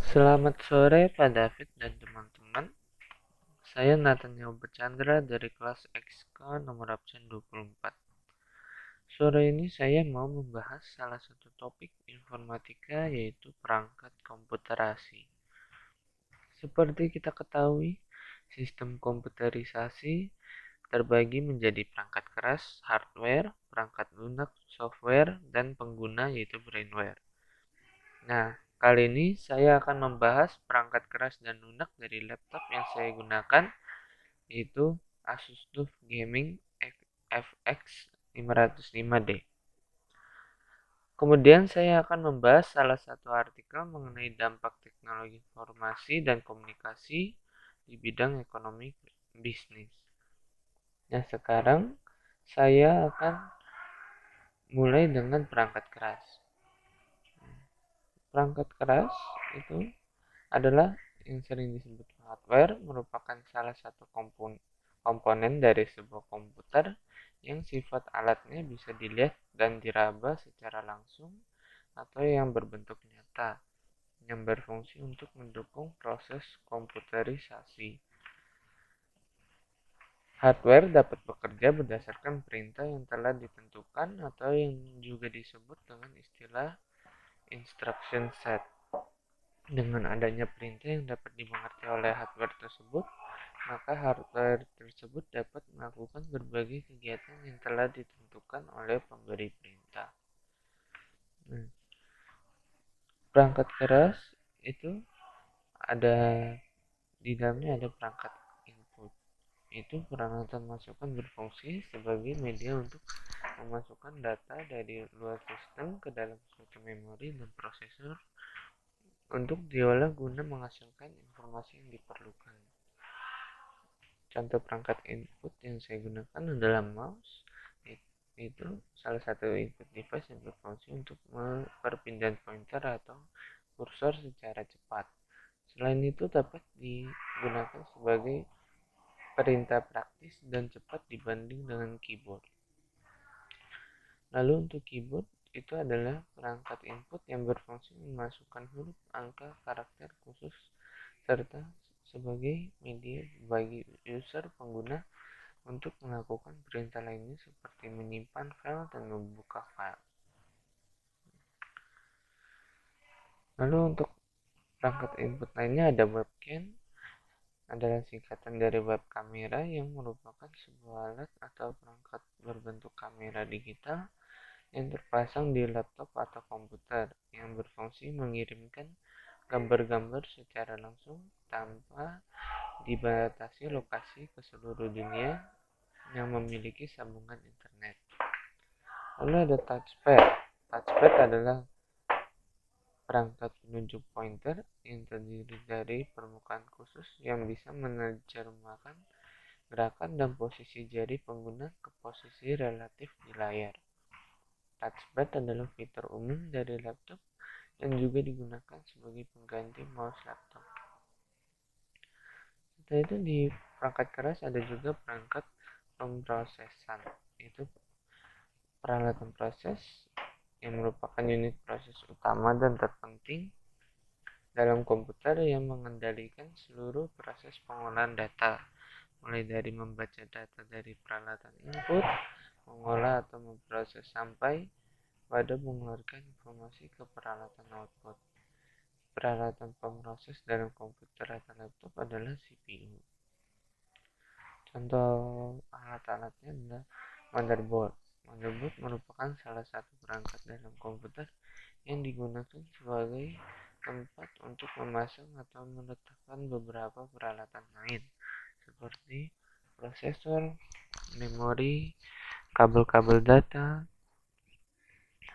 Selamat sore Pak David dan teman-teman. Saya Nathaniel Berchandra dari kelas XK nomor absen 24. Sore ini saya mau membahas salah satu topik informatika yaitu perangkat komputerasi. Seperti kita ketahui, sistem komputerisasi terbagi menjadi perangkat keras, hardware, perangkat lunak, software, dan pengguna yaitu brainware. Nah, kali ini saya akan membahas perangkat keras dan lunak dari laptop yang saya gunakan, yaitu Asus TUF Gaming FX 505D. Kemudian saya akan membahas salah satu artikel mengenai dampak teknologi informasi dan komunikasi di bidang ekonomi bisnis. Nah, sekarang saya akan mulai dengan perangkat keras. Perangkat keras itu adalah yang sering disebut hardware, merupakan salah satu komponen dari sebuah komputer yang sifat alatnya bisa dilihat dan diraba secara langsung atau yang berbentuk nyata, yang berfungsi untuk mendukung proses komputerisasi. Hardware dapat bekerja berdasarkan perintah yang telah ditentukan atau yang juga disebut dengan istilah instruction set. Dengan adanya perintah yang dapat dimengerti oleh hardware tersebut, maka hardware tersebut dapat melakukan berbagai kegiatan yang telah ditentukan oleh pemberi perintah. Nah, perangkat keras itu ada di dalamnya ada perangkat input. Itu peralatan masukan berfungsi sebagai media untuk memasukkan data dari luar sistem ke dalam suatu memori dan prosesor untuk diolah guna menghasilkan informasi yang diperlukan. Contoh perangkat input yang saya gunakan adalah mouse. Itu salah satu input device yang berfungsi untuk perpindahan pointer atau kursor secara cepat. Selain itu dapat digunakan sebagai perintah praktis dan cepat dibanding dengan keyboard. Lalu untuk keyboard itu adalah perangkat input yang berfungsi memasukkan huruf, angka, karakter khusus serta sebagai media bagi user pengguna untuk melakukan perintah lainnya seperti menyimpan file dan membuka file. Lalu untuk perangkat input lainnya ada webcam, adalah singkatan dari web kamera yang merupakan sebuah alat atau perangkat berbentuk kamera digital yang terpasang di laptop atau komputer yang berfungsi mengirimkan gambar-gambar secara langsung tanpa dibatasi lokasi ke seluruh dunia yang memiliki sambungan internet. Lalu ada touchpad. Touchpad adalah perangkat penunjuk pointer yang terdiri dari permukaan khusus yang bisa menerjemahkan gerakan dan posisi jari pengguna ke posisi relatif di layar. Touchpad adalah fitur umum dari laptop yang juga digunakan sebagai pengganti mouse laptop. Setelah itu di perangkat keras ada juga perangkat pemrosesan, yaitu peralatan proses yang merupakan unit proses utama dan terpenting dalam komputer yang mengendalikan seluruh proses pengolahan data, mulai dari membaca data dari peralatan input, mengolah atau memproses sampai pada mengeluarkan informasi ke peralatan output. Peralatan pemroses dalam komputer atau laptop adalah CPU. Contoh alat-alatnya adalah motherboard. Motherboard merupakan salah satu perangkat dalam komputer yang digunakan sebagai tempat untuk memasang atau meletakkan beberapa peralatan lain seperti prosesor, memori, kabel-kabel data,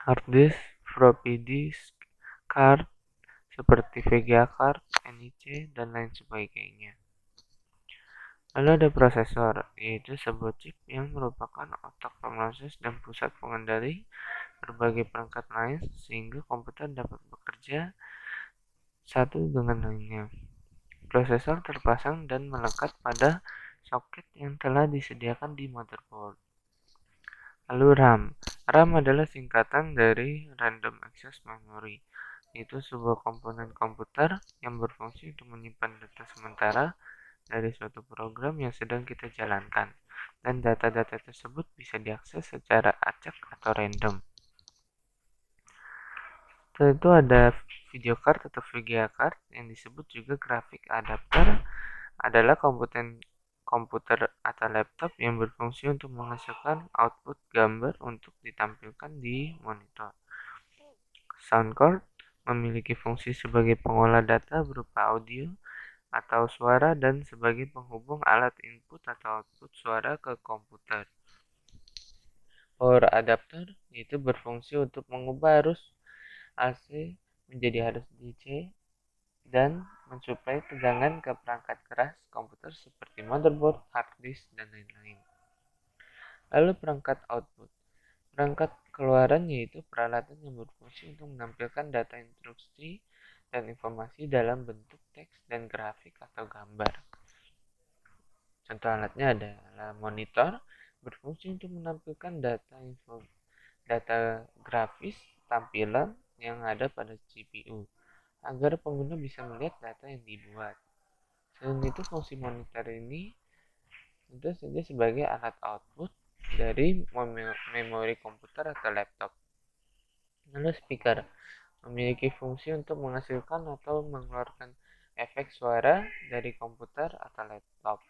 hard disk, floppy disk, card seperti VGA card, NIC, dan lain sebagainya. Lalu ada prosesor, yaitu sebuah chip yang merupakan otak pemroses dan pusat pengendali berbagai perangkat lain sehingga komputer dapat bekerja satu dengan lainnya. Prosesor terpasang dan melekat pada soket yang telah disediakan di motherboard. Lalu RAM. RAM adalah singkatan dari Random Access Memory. yaitu sebuah komponen komputer yang berfungsi untuk menyimpan data sementara dari suatu program yang sedang kita jalankan, dan data-data tersebut bisa diakses secara acak atau random. Setelah itu ada video card atau VGA card yang disebut juga graphic adapter, adalah komputer atau laptop yang berfungsi untuk menghasilkan output gambar untuk ditampilkan di monitor. Sound card memiliki fungsi sebagai pengolah data berupa audio atau suara dan sebagai penghubung alat input atau output suara ke komputer. Power adapter itu berfungsi untuk mengubah arus AC menjadi arus DC dan mensuplai tegangan ke perangkat keras komputer seperti motherboard, hard disk, dan lain-lain. Lalu perangkat output. Perangkat keluaran yaitu peralatan yang berfungsi untuk menampilkan data instruksi dan informasi dalam bentuk teks dan grafik atau gambar. Contoh alatnya adalah monitor, berfungsi untuk menampilkan data grafis tampilan yang ada pada CPU, agar pengguna bisa melihat data yang dibuat. Selain itu, fungsi monitor ini tentu saja sebagai alat output dari memori komputer atau laptop. Lalu speaker memiliki fungsi untuk menghasilkan atau mengeluarkan efek suara dari komputer atau laptop.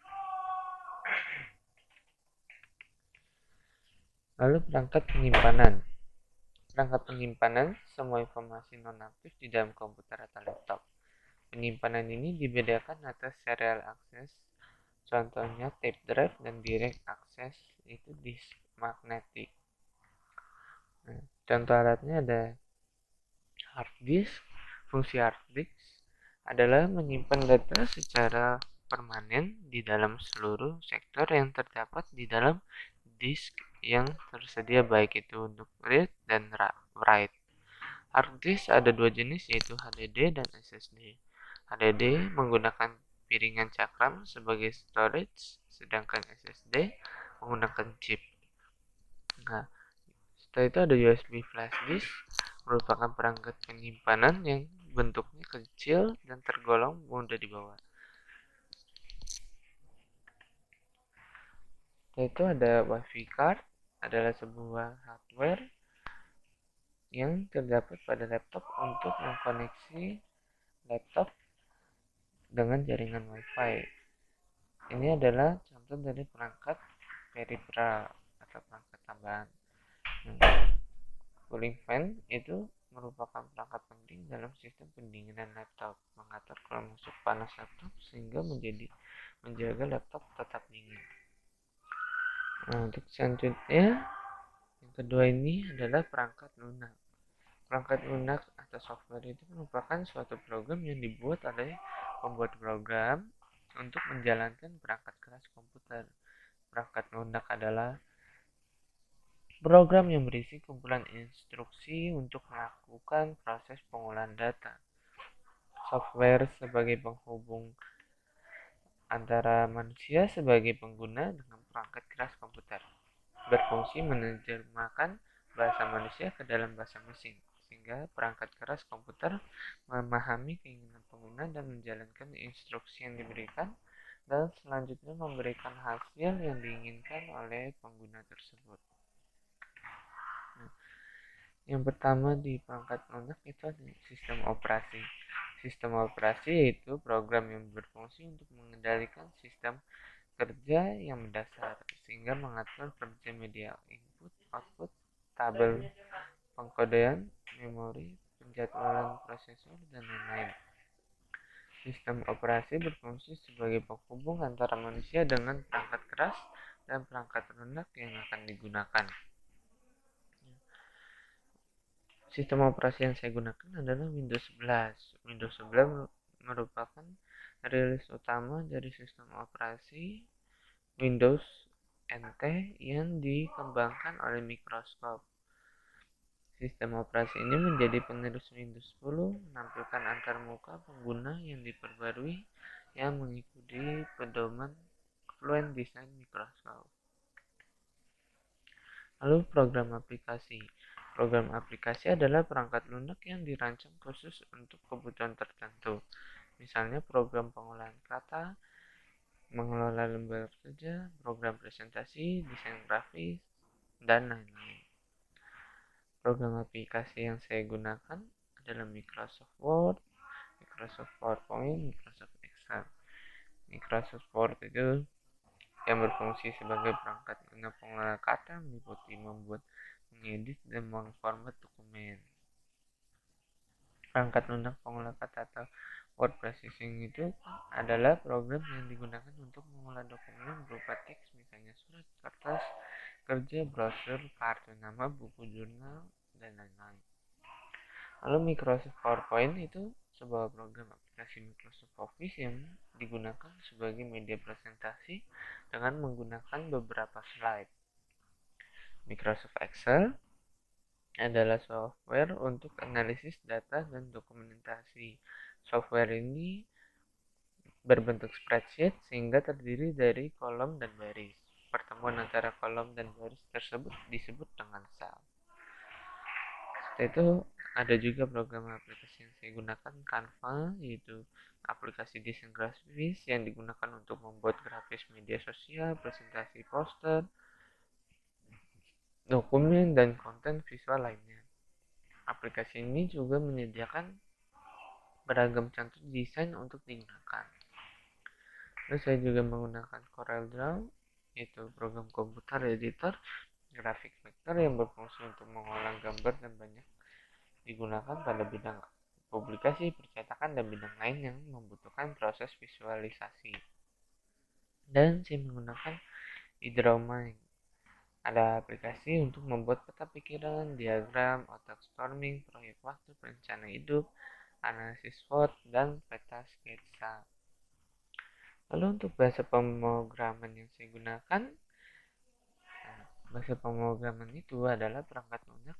Lalu perangkat penyimpanan. Perangkat penyimpanan semua informasi nonaktif di dalam komputer atau laptop. Penyimpanan ini dibedakan atas serial access, contohnya tape drive, dan direct access, itu disk magnetic. Contoh alatnya ada hard disk. Fungsi hard disk adalah menyimpan data secara permanen di dalam seluruh sektor yang terdapat di dalam disk yang tersedia, baik itu untuk read dan write. Hard disk ada dua jenis, yaitu HDD dan SSD. HDD menggunakan piringan cakram sebagai storage, sedangkan SSD menggunakan chip. Nah, setelah itu ada USB flash disk, merupakan perangkat penyimpanan yang bentuknya kecil dan tergolong mudah dibawa. Setelah itu ada WiFi card, adalah sebuah hardware yang terdapat pada laptop untuk mengkoneksi laptop dengan jaringan WiFi. Ini adalah contoh dari perangkat peripheral atau perangkat tambahan. Cooling fan itu merupakan perangkat penting dalam sistem pendinginan laptop, mengatur keluar masuk panas laptop sehingga menjaga laptop tetap dingin. Nah, untuk selanjutnya, yang kedua ini adalah perangkat lunak. Perangkat lunak atau software itu merupakan suatu program yang dibuat oleh pembuat program untuk menjalankan perangkat keras komputer. Perangkat lunak adalah program yang berisi kumpulan instruksi untuk melakukan proses pengolahan data. Software sebagai penghubung antara manusia sebagai pengguna dengan perangkat keras komputer. Berfungsi menerjemahkan bahasa manusia ke dalam bahasa mesin, sehingga perangkat keras komputer memahami keinginan pengguna dan menjalankan instruksi yang diberikan, dan selanjutnya memberikan hasil yang diinginkan oleh pengguna tersebut. Yang pertama di perangkat lunak itu ada sistem operasi. Sistem operasi yaitu program yang berfungsi untuk mengendalikan sistem kerja yang mendasar, sehingga mengatur kerja media input, output, tabel pengkodean, memori, penjadwalan prosesor, dan lain-lain. Sistem operasi berfungsi sebagai penghubung antara manusia dengan perangkat keras dan perangkat lunak yang akan digunakan. Sistem operasi yang saya gunakan adalah Windows 11. Windows 11 merupakan rilis utama dari sistem operasi Windows NT yang dikembangkan oleh Microsoft. Sistem operasi ini menjadi penerus Windows 10, menampilkan antarmuka pengguna yang diperbarui yang mengikuti pedoman Fluent Design Microsoft. Lalu program aplikasi. Program aplikasi adalah perangkat lunak yang dirancang khusus untuk kebutuhan tertentu. Misalnya program pengolahan kata, mengelola lembar kerja, program presentasi, desain grafis, dan lain-lain. Program aplikasi yang saya gunakan adalah Microsoft Word, Microsoft PowerPoint, Microsoft Excel. Microsoft Word itu yang berfungsi sebagai perangkat lunak pengelola kata, meliputi membuat, mengedit, dan memformat dokumen. Perangkat lunak pengolah kata atau word processing itu adalah program yang digunakan untuk mengolah dokumen berupa teks, misalnya surat, kertas, kerja, brosur, kartu nama, buku jurnal, dan lain-lain. Lalu Microsoft PowerPoint itu sebuah program aplikasi Microsoft Office yang digunakan sebagai media presentasi dengan menggunakan beberapa slide. Microsoft Excel adalah software untuk analisis data dan dokumentasi. Software ini berbentuk spreadsheet sehingga terdiri dari kolom dan baris. Pertemuan antara kolom dan baris tersebut disebut dengan sel. Setelah itu ada juga program aplikasi yang saya gunakan, Canva, yaitu aplikasi desain grafis yang digunakan untuk membuat grafis media sosial, presentasi poster, dokumen, dan konten visual lainnya. Aplikasi ini juga menyediakan beragam contoh desain untuk digunakan. Terus saya juga menggunakan CorelDRAW, yaitu program komputer editor grafik vektor yang berfungsi untuk mengolah gambar dan banyak digunakan pada bidang publikasi, percetakan, dan bidang lain yang membutuhkan proses visualisasi. Dan saya menggunakan iDrawMind. Ada aplikasi untuk membuat peta pikiran, diagram, otak storming, proyek waktu, perencana hidup, analisis SWOT, dan peta sketsa. Lalu untuk bahasa pemrograman yang saya gunakan, bahasa pemrograman itu adalah perangkat lunak,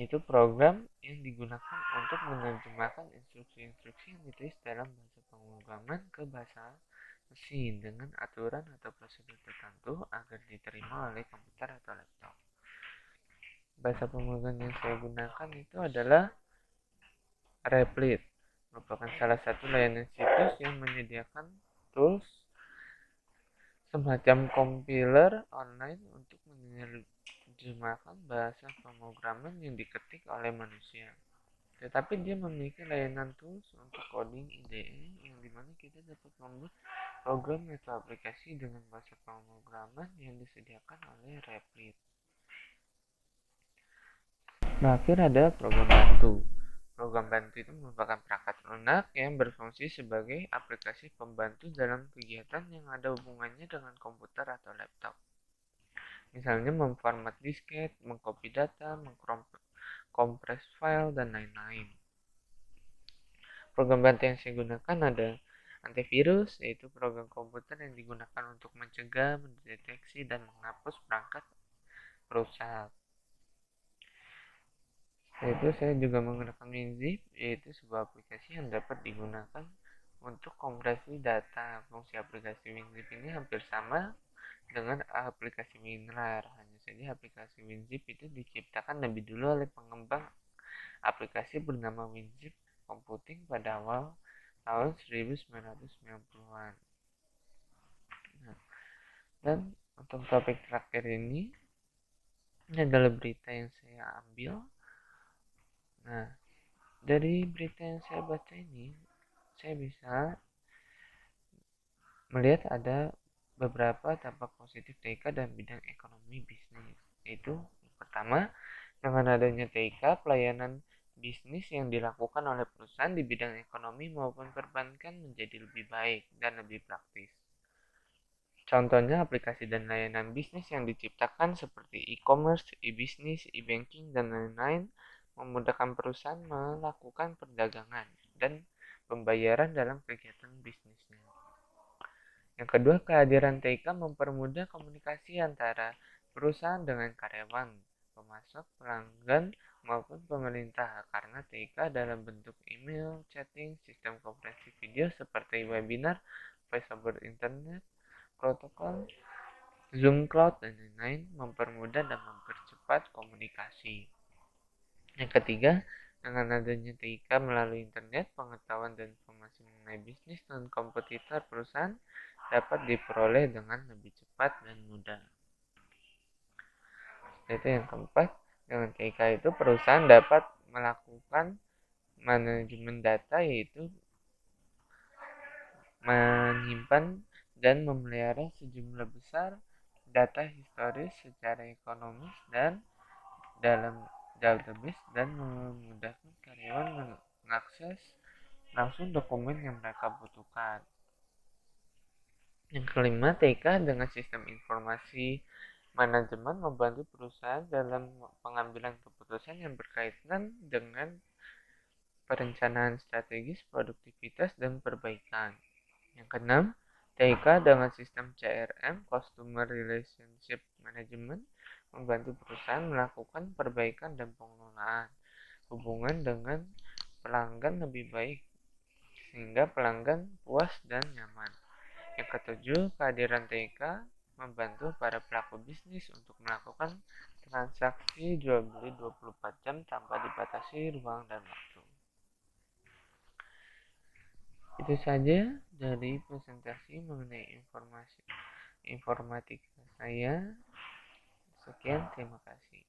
yaitu program yang digunakan untuk menerjemahkan instruksi-instruksi yang ditulis dalam bahasa pemrograman ke bahasa mesin dengan aturan atau prosedur tertentu agar diterima oleh komputer atau laptop. Bahasa pemrograman yang saya gunakan itu adalah Replit, merupakan salah satu layanan situs yang menyediakan tools semacam compiler online untuk menerjemahkan bahasa pemrograman yang diketik oleh manusia. Tetapi dia memiliki layanan tools untuk coding IDE yang dimana kita dapat membuat program atau aplikasi dengan bahasa pemrograman yang disediakan oleh Replit. Terakhir ada program bantu. Program bantu itu merupakan perangkat lunak yang berfungsi sebagai aplikasi pembantu dalam kegiatan yang ada hubungannya dengan komputer atau laptop. Misalnya memformat disket, mengcopy data, mengkompres file, dan lain-lain. Program bantu yang saya gunakan ada antivirus, yaitu program komputer yang digunakan untuk mencegah, mendeteksi, dan menghapus perangkat perusak. Yaitu saya juga menggunakan WinZip, yaitu sebuah aplikasi yang dapat digunakan untuk kompresi data. Fungsi aplikasi WinZip ini hampir sama dengan aplikasi WinRAR. Hanya saja aplikasi WinZip itu diciptakan lebih dulu oleh pengembang aplikasi bernama WinZip Computing pada awal tahun 1990-an. Nah, dan untuk topik terakhir ini adalah berita yang saya ambil. Nah, dari berita yang saya baca ini, saya bisa melihat ada beberapa dampak positif TIK dan bidang ekonomi bisnis. Yaitu pertama, dengan adanya TIK, pelayanan bisnis yang dilakukan oleh perusahaan di bidang ekonomi maupun perbankan menjadi lebih baik dan lebih praktis. Contohnya aplikasi dan layanan bisnis yang diciptakan seperti e-commerce, e-business, e-banking, dan lain-lain memudahkan perusahaan melakukan perdagangan dan pembayaran dalam kegiatan bisnisnya. Yang kedua, kehadiran TIK mempermudah komunikasi antara perusahaan dengan karyawan, pemasok, pelanggan, maupun pemerintah karena TIK dalam bentuk email, chatting, sistem konferensi video seperti webinar, voice over internet, protokol, Zoom Cloud, dan lain-lain mempermudah dan mempercepat komunikasi. Yang ketiga, dengan adanya TIK melalui internet, pengetahuan dan informasi mengenai bisnis dan kompetitor perusahaan dapat diperoleh dengan lebih cepat dan mudah. Itu yang keempat, dengan TIK itu perusahaan dapat melakukan manajemen data, yaitu menyimpan dan memelihara sejumlah besar data historis secara ekonomis dan dalam database, dan memudahkan karyawan mengakses langsung dokumen yang mereka butuhkan. Yang kelima, TK dengan sistem informasi manajemen membantu perusahaan dalam pengambilan keputusan yang berkaitan dengan perencanaan strategis, produktivitas, dan perbaikan. Yang keenam, TIK dengan sistem CRM (Customer Relationship Management) membantu perusahaan melakukan perbaikan dan pengelolaan hubungan dengan pelanggan lebih baik sehingga pelanggan puas dan nyaman. Yang ketujuh, kehadiran TIK membantu para pelaku bisnis untuk melakukan transaksi jual beli 24 jam tanpa dibatasi ruang dan waktu. Itu saja dari presentasi mengenai informatika saya. Sekian, terima kasih.